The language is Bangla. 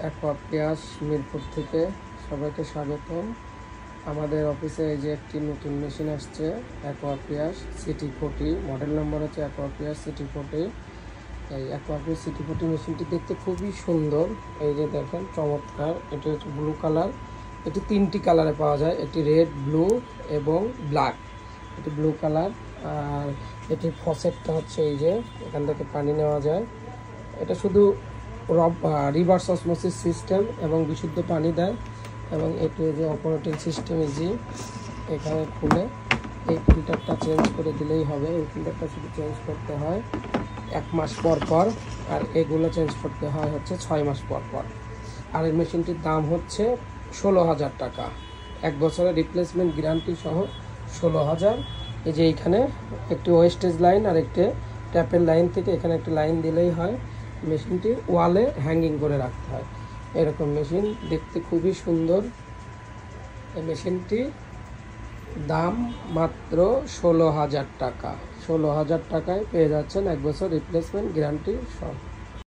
অ্যাকোয়াপিয়াস মিরপুর থেকে সবাইকে স্বাগতম। আমাদের অফিসে এই যে একটি নতুন মেশিন আসছে, অ্যাকোয়াপিয়াস CT40, মডেল নম্বর হচ্ছে অ্যাকোয়াপিয়াস CT40। এই অ্যাকোয়াপিয়াস CT40 মেশিনটি দেখতে খুবই সুন্দর। এই যে দেখেন, চমৎকার। এটি হচ্ছে ব্লু কালার। এটি 3টি কালারে পাওয়া যায়, একটি রেড, ব্লু এবং ব্ল্যাক। এটি ব্লু কালার। আর এটির ফসেটটা হচ্ছে এই যে এখান থেকে পানি নেওয়া যায়। এটা শুধু রিভার্স অসমোসিস সিস্টেম এবং বিশুদ্ধ পানি দেয়। এবং এটি যে অপারেটিং সিস্টেম ইজি, এখানে খুলে এই ফিল্টারটা চেঞ্জ করে দিলেই হবে। এই ফিল্টারটা শুধু চেঞ্জ করতে হয় 1 মাস পর পর, আর এগুলো চেঞ্জ করতে হয় হচ্ছে 6 মাস পর পর। আর এই মেশিনটির দাম হচ্ছে 16,000 টাকা, 1 বছরের রিপ্লেসমেন্ট গ্যারান্টি সহ 16,000। এই যে এইখানে একটি ওয়েস্টেজ লাইন আর একটি ট্যাপের লাইন থেকে এখানে একটি লাইন দিলেই হয়। মেশিনটি ওয়ালে হ্যাঙ্গিং করে রাখতে হয়। এরকম মেশিন দেখতে খুবই সুন্দর। এই মেশিনটি দাম মাত্র 16,000 টাকা। 16,000 টাকায় পেয়ে যাচ্ছেন 1 বছর রিপ্লেসমেন্ট গ্যারান্টি সহ।